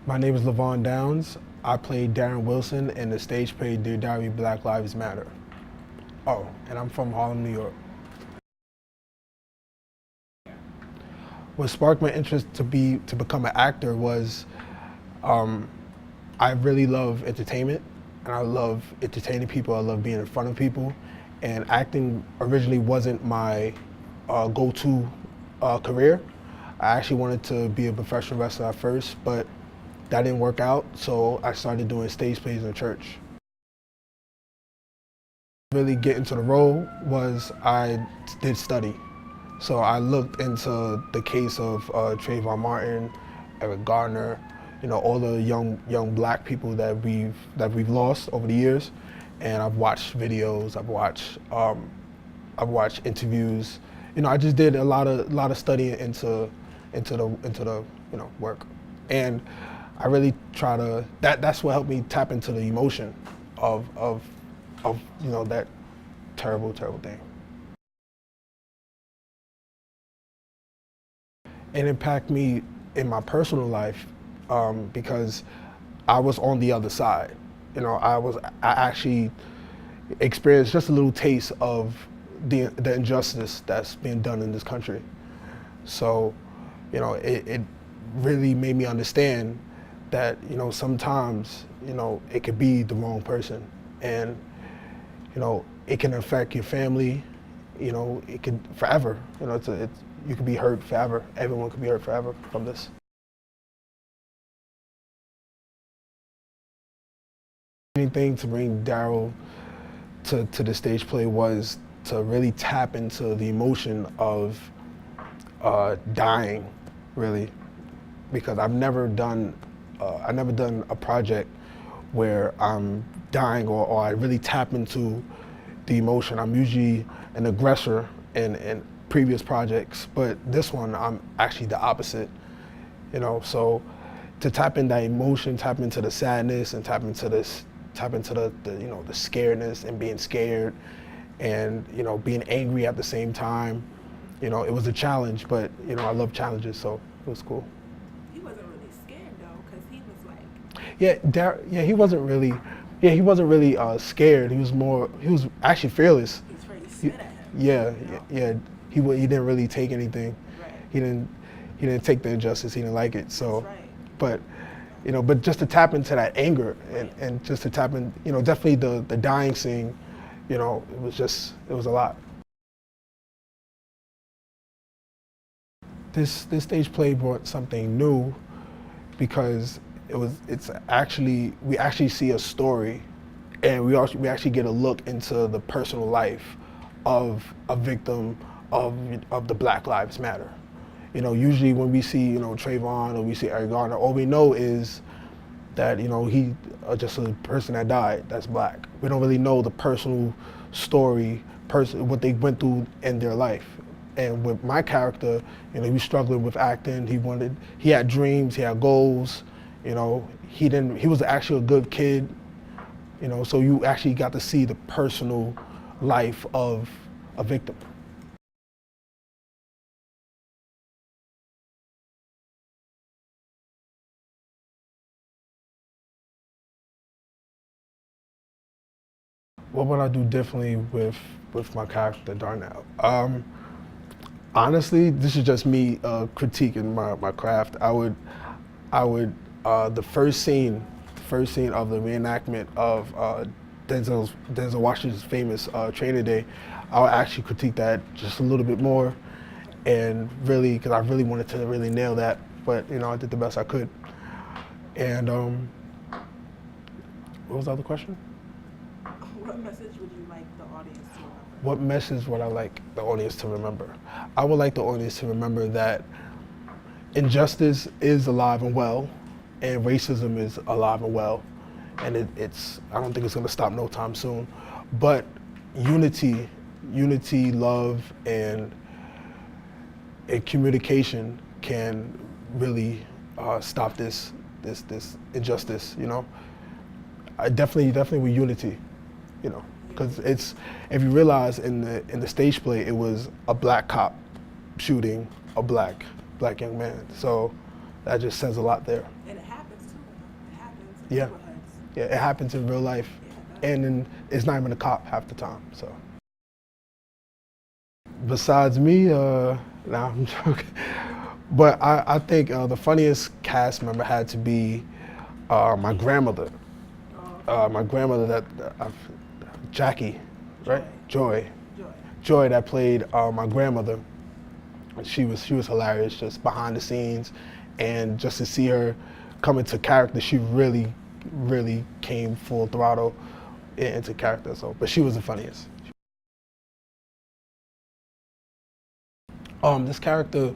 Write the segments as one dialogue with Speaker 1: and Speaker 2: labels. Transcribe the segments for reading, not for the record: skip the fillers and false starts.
Speaker 1: My name is Levon Downs. I played Darren Wilson in the stage play Dear Diary Black Lives Matter. Oh, and I'm from Harlem, New York. What sparked my interest to become an actor was I really love entertainment, and I love entertaining people. I love being in front of people, and acting originally wasn't my go-to career. I actually wanted to be a professional wrestler at first, but that didn't work out, so I started doing stage plays in church. Really get into the role was I did study. So I looked into the case of Trayvon Martin, Eric Garner, all the young black people that we've lost over the years, and I've watched videos, I've watched interviews. I just did a lot of studying into the work, and I really try to. That's what helped me tap into the emotion of that terrible thing. It impacted me in my personal life because I was on the other side. I actually experienced just a little taste of the injustice that's being done in this country. So, it really made me understand that sometimes it could be the wrong person, and it can affect your family. It can forever. You could be hurt forever. Everyone could be hurt forever from this. Anything to bring Daryl to the stage play was to really tap into the emotion of dying, really, because I've never done a project where I'm dying or I really tap into the emotion. I'm usually an aggressor in previous projects, but this one I'm actually the opposite. So to tap in that emotion, tap into the sadness, and tap into the the scaredness and being scared, and being angry at the same time. It was a challenge, but I love challenges, so it was cool.
Speaker 2: He wasn't really scared though, because he was like.
Speaker 1: He wasn't really. Yeah, he wasn't really scared. He was actually fearless.
Speaker 2: He was ready to spit at him.
Speaker 1: Yeah. He didn't really take anything.
Speaker 2: Right.
Speaker 1: He didn't take the injustice. He didn't like it. So,
Speaker 2: That's right.
Speaker 1: but just to tap into that anger and just to tap in, definitely the dying scene, it was a lot. This stage play brought something new because we actually see a story, and we actually get a look into the personal life of a victim of the Black Lives Matter. Usually when we see Trayvon or we see Eric Garner, all we know is that he just a person that died that's black. We don't really know the personal story, what they went through in their life. And with my character, he was struggling with acting. He had dreams, he had goals. He was actually a good kid. So you actually got to see the personal life of a victim. What would I do differently with my character, Darnell? Honestly, this is just me critiquing my craft. I would the first scene of the reenactment of Denzel Washington's famous Training Day, I would actually critique that just a little bit more, and really, because I really wanted to really nail that, but I did the best I could. And what was the other question?
Speaker 2: What message would you like the audience to remember?
Speaker 1: What message would I like the audience to remember? I would like the audience to remember that injustice is alive and well, and racism is alive and well, and I don't think it's going to stop no time soon. But unity, love, and communication can really stop this injustice. I definitely with unity. Because if you realize in the stage play, it was a black cop shooting a black young man. So that just says a lot there.
Speaker 2: And it happens too.
Speaker 1: Yeah,
Speaker 2: neighborhoods.
Speaker 1: yeah, it happens in real life,
Speaker 2: Yeah,
Speaker 1: and then it's not even a cop half the time. So, besides me, nah, I'm joking. But I think the funniest cast member had to be my grandmother. My grandmother Jackie, right? Joy.
Speaker 2: Joy.
Speaker 1: Joy that played my grandmother. She was hilarious just behind the scenes, and just to see her come into character, she really came full throttle into character. So, but she was the funniest. This character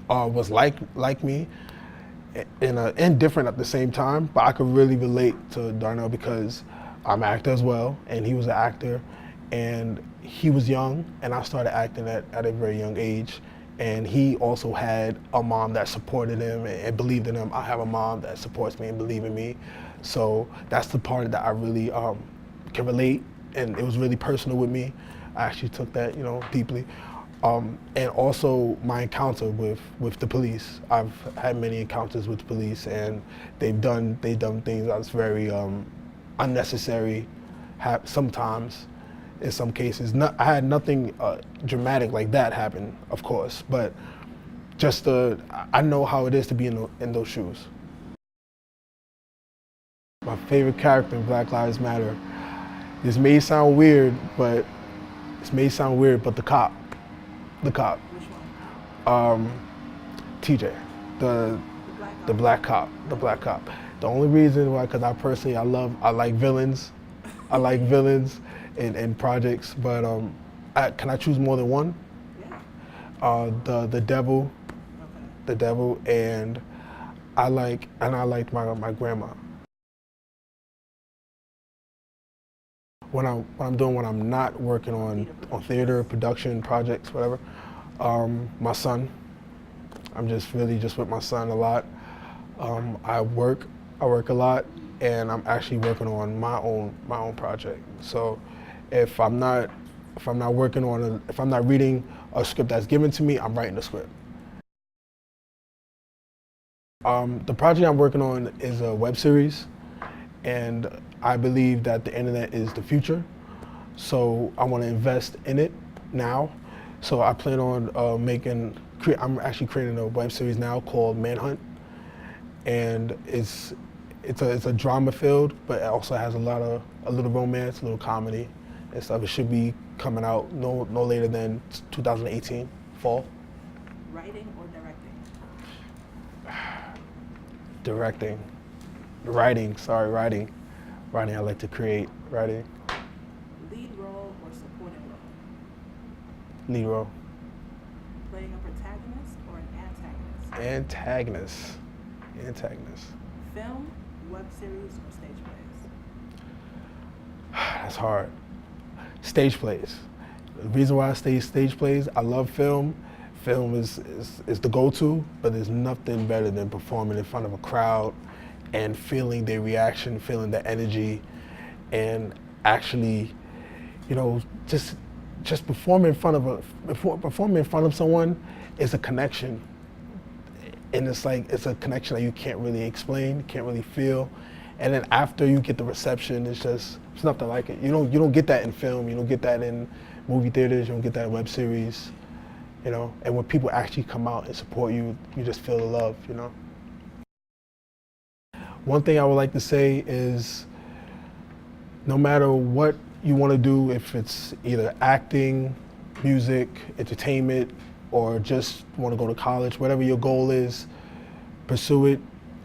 Speaker 1: was like me, and different at the same time. But I could really relate to Darnell because I'm an actor as well, and he was an actor, and he was young, and I started acting at a very young age. And he also had a mom that supported him and believed in him. I have a mom that supports me and believes in me. So that's the part that I really can relate, and it was really personal with me. I actually took that, deeply. And also my encounter with the police. I've had many encounters with the police, and they've done things that's very unnecessary. Sometimes, in some cases, I had nothing dramatic like that happen, of course, but just I know how it is to be in those shoes. My favorite character in Black Lives Matter. This may sound weird, but the cop,
Speaker 2: Which one?
Speaker 1: TJ, the
Speaker 2: The black cop.
Speaker 1: the black cop. The only reason why, because I like villains, I like villains in projects, but can I choose more than one?
Speaker 2: Yeah.
Speaker 1: The devil,
Speaker 2: Okay.
Speaker 1: and I liked my grandma. When I'm not working on theater production projects, whatever, my son. I'm just really just with my son a lot. I work a lot, and I'm actually working on my own project. So if I'm not if I'm not reading a script that's given to me, I'm writing the script. The project I'm working on is a web series, and I believe that the internet is the future. So I want to invest in it now. So I plan on I'm actually creating a web series now called Manhunt, and it's a drama filled, but it also has a little romance, a little comedy and stuff. It should be coming out no later than 2018 fall.
Speaker 2: Writing or directing?
Speaker 1: Directing, writing. Sorry, writing. I like to create. Writing.
Speaker 2: Lead role or supporting role?
Speaker 1: Lead role.
Speaker 2: Playing a protagonist or an antagonist?
Speaker 1: Antagonist.
Speaker 2: Film, web series, or stage plays?
Speaker 1: That's hard. Stage plays. The reason why I say stage plays, I love film. Film is the go-to, but there's nothing better than performing in front of a crowd and feeling their reaction, feeling the energy, and actually, just performing in front of someone is a connection, and it's a connection that you can't really explain, can't really feel, and then after you get the reception, it's nothing like it. You don't get that in film, you don't get that in movie theaters, you don't get that in web series, and when people actually come out and support you, you just feel the love, One thing I would like to say is, no matter what you want to do, if it's either acting, music, entertainment, or just want to go to college, whatever your goal is, pursue it.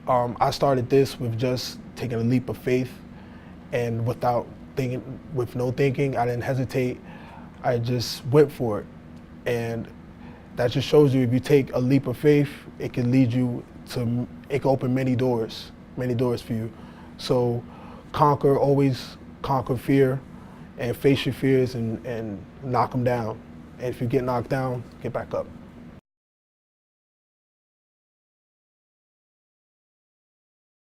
Speaker 1: I started this with just taking a leap of faith, and with no thinking, I didn't hesitate. I just went for it, and that just shows you if you take a leap of faith, it can open many doors for you. So always conquer fear, and face your fears and knock them down. And if you get knocked down, get back up.